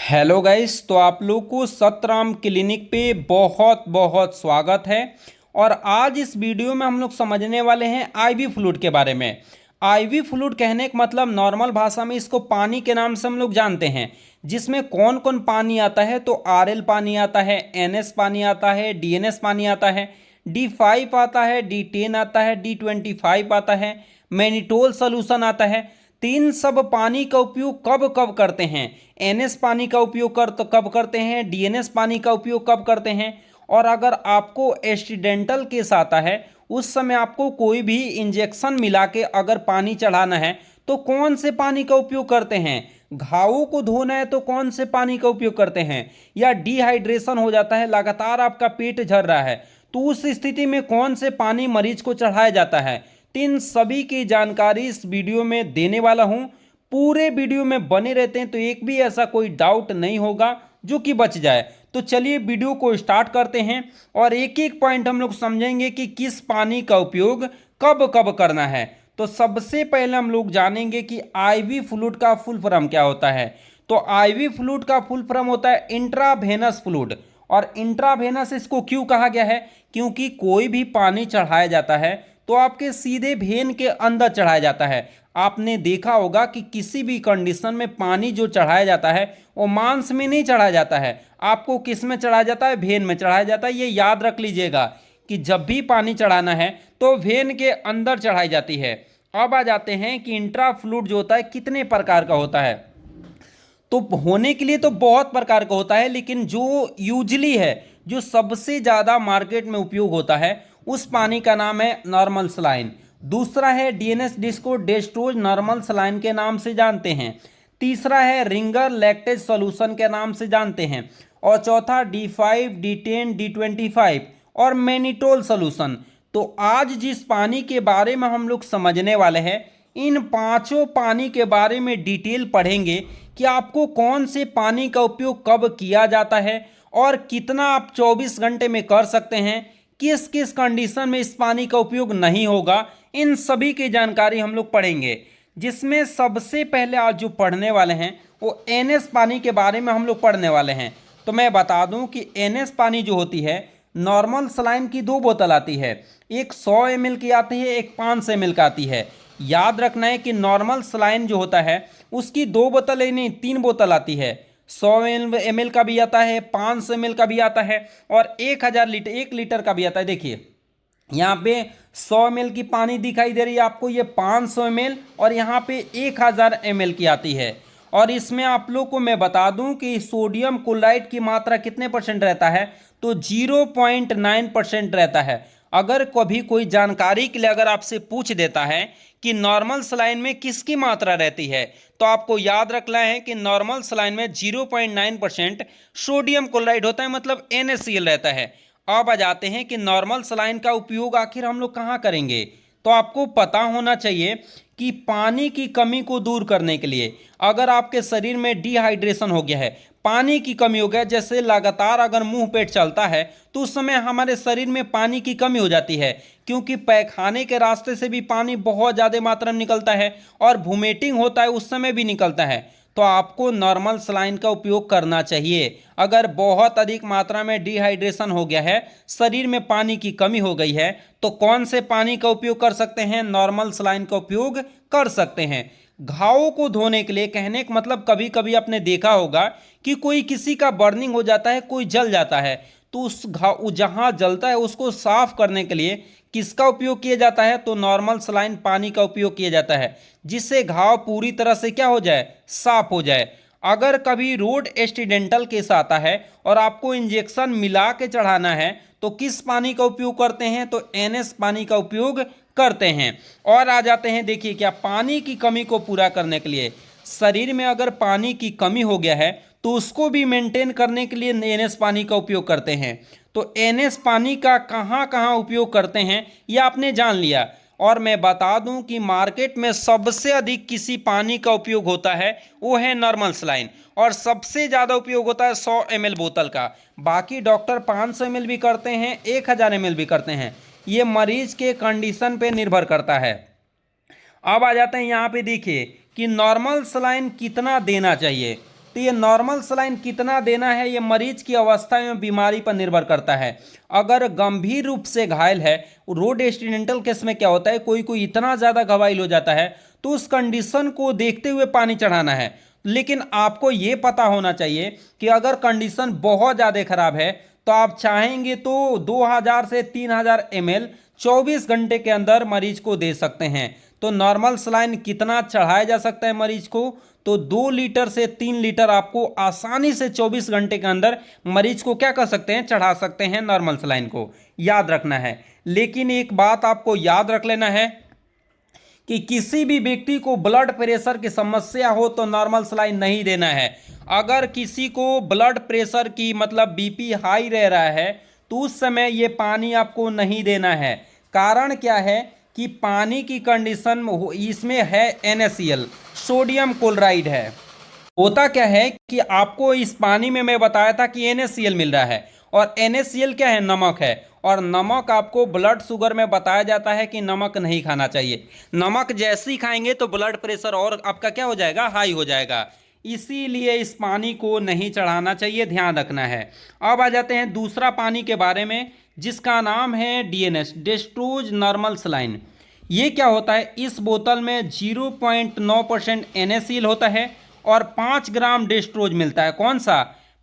Hello guys, तो आप लोग को सतराम क्लिनिक पे बहुत बहुत स्वागत है। और आज इस वीडियो में हम लोग समझने वाले हैं आईवी फ्लूइड के बारे में। आईवी फ्लूइड कहने का मतलब नॉर्मल भाषा में इसको पानी के नाम से हम लोग जानते हैं, जिसमें कौन कौन पानी आता है। तो आरएल पानी आता है, एनएस पानी आता है, डीएनएस पानी आता है, D5 आता है, D10 आता है, D25 आता है, मैनिटोल सोल्यूशन आता है। तो इन सब पानी का उपयोग कब कब करते हैं? एनएस पानी का उपयोग कब करते हैं, डीएनएस पानी का उपयोग कब करते हैं। और अगर आपको एक्सीडेंटल केस आता है, उस समय आपको कोई भी इंजेक्शन मिला के अगर पानी चढ़ाना है तो कौन से पानी का उपयोग करते हैं। घावों को धोना है तो कौन से पानी का उपयोग करते हैं। या डिहाइड्रेशन हो जाता है, लगातार आपका पेट झड़ रहा है, तो उस स्थिति में कौन से पानी मरीज को चढ़ाया जाता है। तो इन सभी की जानकारी इस वीडियो में देने वाला हूं। पूरे वीडियो में बने रहते हैं तो एक भी ऐसा कोई डाउट नहीं होगा जो कि बच जाए। तो चलिए वीडियो को स्टार्ट करते हैं और एक एक पॉइंट हम लोग समझेंगे कि किस पानी का उपयोग कब कब करना है। तो सबसे पहले हम लोग जानेंगे कि आईवी फ्लूइड का फुल फॉर्म क्या होता है। तो आईवी फ्लूइड का फुल फॉर्म होता है इंट्रावेनस फ्लूइड। और इंट्रावेनस इसको क्यों कहा गया है? क्योंकि कोई भी पानी चढ़ाया जाता है तो आपके सीधे वेन के अंदर चढ़ाया जाता है। आपने देखा होगा कि किसी भी कंडीशन में पानी जो चढ़ाया जाता है वो मांस में नहीं चढ़ाया जाता है, आपको किस में चढ़ाया जाता है? वेन में चढ़ाया जाता है। ये याद रख लीजिएगा कि जब भी पानी चढ़ाना है तो वेन के अंदर चढ़ाई जाती है। अब आ जाते हैं कि इंट्रा फ्लूइड जो होता है कितने प्रकार का होता है। तो होने के लिए तो बहुत प्रकार का होता है, लेकिन जो यूजली है, जो सबसे ज़्यादा मार्केट में उपयोग होता है, उस पानी का नाम है नॉर्मल सलाइन। दूसरा है डीएनएस, जिसको डेस्ट्रोज नॉर्मल सलाइन के नाम से जानते हैं। तीसरा है रिंगर लैक्टेज सॉल्यूशन के नाम से जानते हैं। और चौथा D5, D10, D25 और मैनिटोल सॉल्यूशन। तो आज जिस पानी के बारे में हम लोग समझने वाले हैं, इन पांचों पानी के बारे में डिटेल पढ़ेंगे कि आपको कौन से पानी का उपयोग कब किया जाता है और कितना आप 24 घंटे में कर सकते हैं, किस किस कंडीशन में इस पानी का उपयोग नहीं होगा। इन सभी की जानकारी हम लोग पढ़ेंगे, जिसमें सबसे पहले आज जो पढ़ने वाले हैं वो एनएस पानी के बारे में हम लोग पढ़ने वाले हैं। तो मैं बता दूं कि एनएस पानी जो होती है, नॉर्मल सलाइन की दो बोतल आती है, एक 100 ml की आती है, एक 500 ml का आती है। याद रखना है कि नॉर्मल सलाइन जो होता है उसकी दो बोतल नहीं, 3 बोतल आती है। 100 ml का भी आता है, 500 ml का भी आता है और 1000 लीटर 1 लीटर का भी आता है। देखिए यहाँ पे 100 ml की पानी दिखाई दे रही है आपको, ये 500 ml और यहाँ पे 1000 ml की आती है। और इसमें आप लोग को मैं बता दूं कि सोडियम क्लोराइड की मात्रा कितने परसेंट रहता है, तो 0.9% रहता है। अगर कभी कोई जानकारी के लिए अगर आपसे पूछ देता है कि नॉर्मल सलाइन में किसकी मात्रा रहती है, तो आपको याद रखना है कि नॉर्मल सलाइन में 0.9% सोडियम क्लोराइड होता है, मतलब NaCl रहता है। अब आ जाते हैं कि नॉर्मल सलाइन का उपयोग आखिर हम लोग कहाँ करेंगे। तो आपको पता होना चाहिए कि पानी की कमी को दूर करने के लिए, अगर आपके शरीर में डिहाइड्रेशन हो गया है, पानी की कमी हो गया, जैसे लगातार अगर मुंह पेट चलता है तो उस समय हमारे शरीर में पानी की कमी हो जाती है, क्योंकि पैखाने के रास्ते से भी पानी बहुत ज़्यादा मात्रा में निकलता है और वोमिटिंग होता है उस समय भी निकलता है। तो आपको नॉर्मल सलाइन का उपयोग करना चाहिए। अगर बहुत अधिक मात्रा में डिहाइड्रेशन हो गया है, शरीर में पानी की कमी हो गई है, तो कौन से पानी का उपयोग कर सकते हैं? नॉर्मल सलाइन का उपयोग कर सकते हैं। घावों को धोने के लिए, कहने का मतलब कभी कभी आपने देखा होगा कि कोई किसी का बर्निंग हो जाता है, कोई जल जाता है, तो उस घाव जहाँ जलता है उसको साफ करने के लिए किसका उपयोग किया जाता है? तो नॉर्मल सलाइन पानी का उपयोग किया जाता है, जिससे घाव पूरी तरह से क्या हो जाए? साफ हो जाए। अगर कभी रोड एक्सीडेंटल केस आता है और आपको इंजेक्शन मिला के चढ़ाना है तो किस पानी का उपयोग करते हैं? तो एनएस पानी का उपयोग करते हैं। और आ जाते हैं, देखिए क्या पानी की कमी को पूरा करने के लिए, शरीर में अगर पानी की कमी हो गया है तो उसको भी मेंटेन करने के लिए एनएस पानी का उपयोग करते हैं। तो एनएस पानी का कहाँ कहाँ उपयोग करते हैं ये आपने जान लिया। और मैं बता दूं कि मार्केट में सबसे अधिक किसी पानी का उपयोग होता है वो है नॉर्मल सलाइन, और सबसे ज़्यादा उपयोग होता है 100 ml बोतल का। बाकी डॉक्टर 500 ml भी करते हैं, 1000 ml भी करते हैं, ये मरीज के कंडीशन पे निर्भर करता है। अब आ जाते हैं यहाँ पे, देखिए कि नॉर्मल सलाइन कितना देना चाहिए। तो ये नॉर्मल सलाइन कितना देना है ये मरीज की अवस्था एवं बीमारी पर निर्भर करता है। अगर गंभीर रूप से घायल है, रोड एक्सीडेंटल केस में क्या होता है, कोई कोई इतना ज़्यादा घायल हो जाता है तो उस कंडीशन को देखते हुए पानी चढ़ाना है। लेकिन आपको ये पता होना चाहिए कि अगर कंडीशन बहुत ज़्यादा खराब है तो आप चाहेंगे तो 2000 से 3000 ml 24 घंटे के अंदर मरीज को दे सकते हैं। तो नॉर्मल सलाइन कितना चढ़ाया जा सकता है मरीज को, तो 2 लीटर से 3 लीटर आपको आसानी से 24 घंटे के अंदर मरीज को क्या कर सकते हैं, चढ़ा सकते हैं नॉर्मल सलाइन को, याद रखना है। लेकिन एक बात आपको याद रख लेना है कि किसी भी व्यक्ति को ब्लड प्रेशर की समस्या हो तो नॉर्मल सलाइन नहीं देना है। अगर किसी को ब्लड प्रेशर की मतलब बीपी हाई रह रहा है तो उस समय ये पानी आपको नहीं देना है। कारण क्या है कि पानी की कंडीशन इसमें है NaCl, सोडियम क्लोराइड है। होता क्या है कि आपको इस पानी में मैं बताया था कि NaCl मिल रहा है, और NaCl क्या है, नमक है। और नमक आपको ब्लड शुगर में बताया जाता है कि नमक नहीं खाना चाहिए। नमक जैसे ही खाएंगे तो ब्लड प्रेशर और आपका क्या हो जाएगा, हाई हो जाएगा। इसीलिए इस पानी को नहीं चढ़ाना चाहिए, ध्यान रखना है। अब आ जाते हैं दूसरा पानी के बारे में जिसका नाम है DNS, डेस्ट्रोज नॉर्मल सलाइन। ये क्या होता है, इस बोतल में 0.9% NaCl होता है और 5 ग्राम डेस्ट्रोज मिलता है। कौन सा,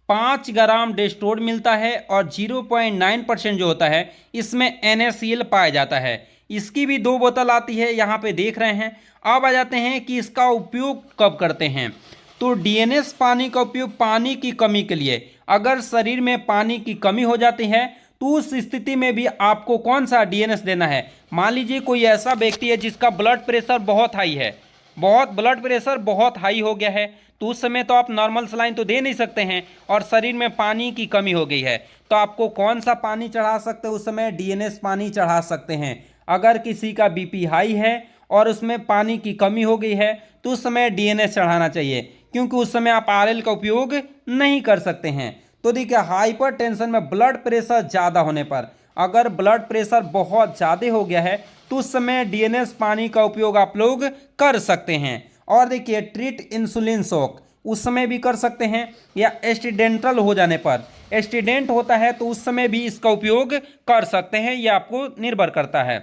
5 ग्राम डेस्ट्रोज मिलता है और 0.9% जो होता है इसमें NaCl पाया जाता है। इसकी भी 2 बोतल आती है, यहाँ पे देख रहे हैं। अब आ जाते हैं कि इसका उपयोग कब करते हैं। तो DNS पानी का उपयोग पानी की कमी के लिए, अगर शरीर में पानी की कमी हो जाती है तो उस स्थिति में भी आपको कौन सा DNS देना है। मान लीजिए कोई ऐसा व्यक्ति है जिसका ब्लड प्रेशर बहुत हाई है, ब्लड प्रेशर बहुत हाई हो गया है, तो उस समय तो आप नॉर्मल सलाइन तो दे नहीं सकते हैं और शरीर में पानी की कमी हो गई है, तो आपको कौन सा पानी चढ़ा सकते हैं, उस समय DNS पानी चढ़ा सकते हैं। अगर किसी का BP हाई है और उसमें पानी की कमी हो गई है तो उस समय DNS चढ़ाना चाहिए, क्योंकि उस समय आप RL का उपयोग नहीं कर सकते हैं। तो देखिए, हाइपर टेंशन में ब्लड प्रेशर ज़्यादा होने पर, अगर ब्लड प्रेशर बहुत ज़्यादा हो गया है तो उस समय DNS पानी का उपयोग आप लोग कर सकते हैं। और देखिए, ट्रीट इंसुलिन शॉक उस समय भी कर सकते हैं, या एक्सीडेंटल हो जाने पर, एक्सीडेंट होता है तो उस समय भी इसका उपयोग कर सकते हैं, यह आपको निर्भर करता है।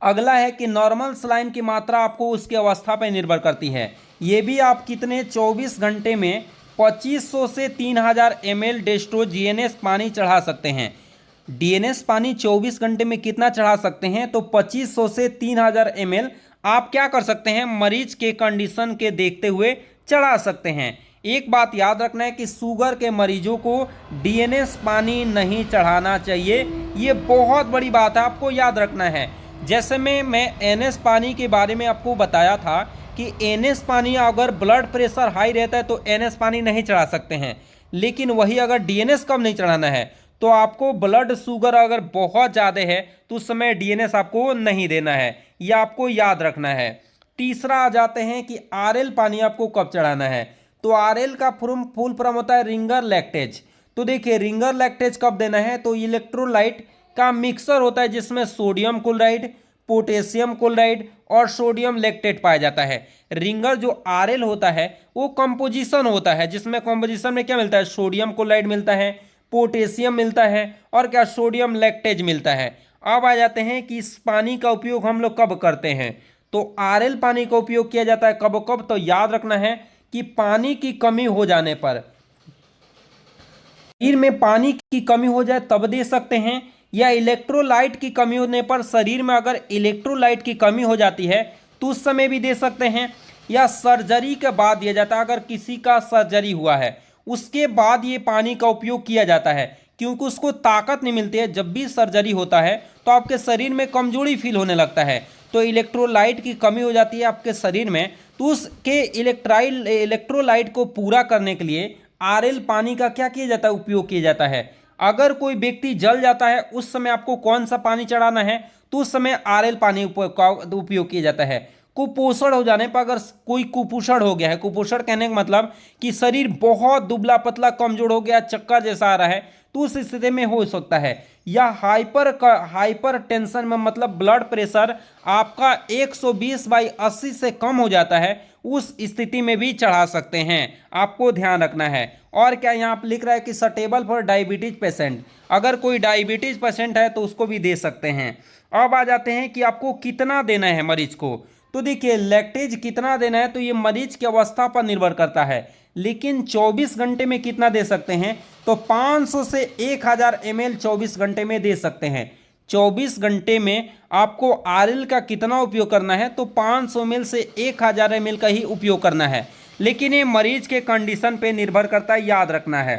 अगला है कि नॉर्मल सलाइन की मात्रा आपको उसकी अवस्था पर निर्भर करती है। ये भी आप कितने 24 घंटे में 2500 से 3000 ml डेस्ट्रोज DNS पानी चढ़ा सकते हैं। DNS पानी 24 घंटे में कितना चढ़ा सकते हैं, तो 2500 से 3000 ml आप क्या कर सकते हैं, मरीज के कंडीशन के देखते हुए चढ़ा सकते हैं। एक बात याद रखना है कि शुगर के मरीजों को DNS पानी नहीं चढ़ाना चाहिए, ये बहुत बड़ी बात है, आपको याद रखना है। जैसे मैं NS पानी के बारे में आपको बताया था कि NS पानी अगर ब्लड प्रेशर हाई रहता है तो NS पानी नहीं चढ़ा सकते हैं, लेकिन वही अगर DNS कम नहीं चढ़ाना है तो आपको ब्लड शुगर अगर बहुत ज़्यादा है तो उस समय DNS आपको नहीं देना है, यह आपको याद रखना है। तीसरा आ जाते हैं कि RL पानी आपको कब चढ़ाना है। तो RL का फुल फॉर्म होता है रिंगर लैक्टेज। तो देखिए, रिंगर लैक्टेज कब देना है, तो इलेक्ट्रोलाइट का मिक्सर होता है जिसमें सोडियम क्लोराइड, पोटेशियम क्लोराइड और सोडियम लैक्टेट पाया जाता है। रिंगर जो RL होता है वो कंपोजिशन होता है, जिसमें कंपोजिशन में क्या मिलता है, सोडियम क्लोराइड मिलता है, पोटेशियम मिलता है और क्या, सोडियम लैक्टेज मिलता है। अब आ जाते हैं कि इस पानी का उपयोग हम लोग कब करते हैं। तो RL पानी का उपयोग किया जाता है कब कब, तो याद रखना है कि पानी की कमी हो जाने पर, शरीर में पानी की कमी हो जाए तब दे सकते हैं, या इलेक्ट्रोलाइट की कमी होने पर, शरीर में अगर इलेक्ट्रोलाइट की कमी हो जाती है तो उस समय भी दे सकते हैं, या सर्जरी के बाद दिया जाता है। अगर किसी का सर्जरी हुआ है उसके बाद ये पानी का उपयोग किया जाता है, क्योंकि उसको ताकत नहीं मिलती है। जब भी सर्जरी होता है तो आपके शरीर में कमजोरी फील होने लगता है, तो इलेक्ट्रोलाइट की कमी हो जाती है आपके शरीर में, तो उसके इलेक्ट्रोलाइट को पूरा करने के लिए RL पानी का क्या किया जाता है, उपयोग किया जाता है। अगर कोई व्यक्ति जल जाता है उस समय आपको कौन सा पानी चढ़ाना है, तो उस समय RL पानी का उपयोग किया जाता है। कुपोषण हो जाने पर, अगर कोई कुपोषण हो गया है, कुपोषण कहने का मतलब कि शरीर बहुत दुबला पतला कमजोर हो गया, चक्कर जैसा आ रहा है, तो उस स्थिति में हो सकता है। या हाइपर टेंशन में मतलब ब्लड प्रेशर आपका 120/80 से कम हो जाता है, उस स्थिति में भी चढ़ा सकते हैं, आपको ध्यान रखना है। और क्या यहाँ पर लिख रहा है कि सटेबल फॉर डायबिटीज पेशेंट, अगर कोई डायबिटीज पेशेंट है तो उसको भी दे सकते हैं। अब आ जाते हैं कि आपको कितना देना है मरीज को। तो देखिए लैक्टेज कितना देना है तो ये मरीज की अवस्था पर निर्भर करता है, लेकिन 24 घंटे में कितना दे सकते हैं तो 500 से 1000 ml 24 घंटे में दे सकते हैं। 24 घंटे में आपको आरएल का कितना उपयोग करना है तो 500 ml से 1000 ml का ही उपयोग करना है, लेकिन ये मरीज के कंडीशन पे निर्भर करता है, याद रखना है।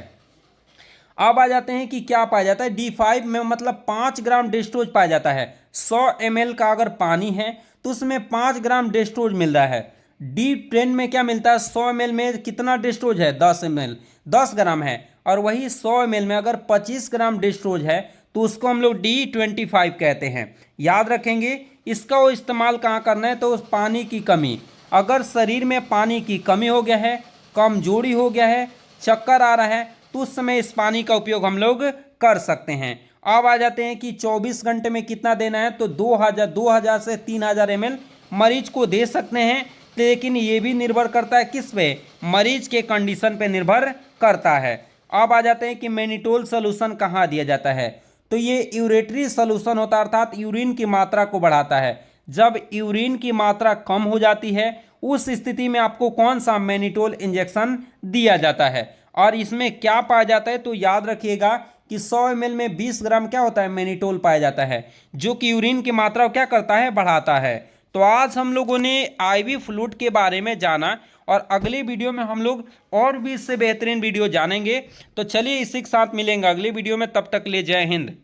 अब आ जाते हैं कि क्या पाया जाता है D5 में, मतलब 5 ग्राम डेस्टोज पाया जाता है। 100 ml का अगर पानी है तो उसमें 5 ग्राम डेस्टोज मिल रहा है। D10 में क्या मिलता है, 100 ml में कितना डेस्टोज है 10 ml, 10 ग्राम है। और वही 100 ml में अगर 25 ग्राम डेस्टोज है तो उसको हम लोग D25 कहते हैं, याद रखेंगे। इसका वो इस्तेमाल कहाँ करना है तो उस पानी की कमी, अगर शरीर में पानी की कमी हो गया है, कमजोरी हो गया है, चक्कर आ रहा है, तो उस समय इस पानी का उपयोग हम लोग कर सकते हैं। अब आ जाते हैं कि 24 घंटे में कितना देना है तो 2000 से 3000 ml मरीज को दे सकते हैं, लेकिन ये भी निर्भर करता है किस पे, मरीज के कंडीशन पे निर्भर करता है। अब आ जाते हैं कि मैनिटोल सोल्यूशन कहाँ दिया जाता है तो ये यूरेटरी सोल्यूशन होता है, अर्थात यूरिन की मात्रा को बढ़ाता है। जब यूरिन की मात्रा कम हो जाती है उस स्थिति में आपको कौन सा मैनिटोल इंजेक्शन दिया जाता है। और इसमें क्या पाया जाता है तो याद रखिएगा कि 100 ml में 20 ग्राम क्या होता है मैनिटोल पाया जाता है, जो कि यूरिन की मात्रा को क्या करता है, बढ़ाता है। तो आज हम लोगों ने आईवी फ्लूइड के बारे में जाना, और अगले वीडियो में हम लोग और भी इससे बेहतरीन वीडियो जानेंगे। तो चलिए इसी के साथ मिलेंगे अगले वीडियो में, तब तक ले जय हिंद।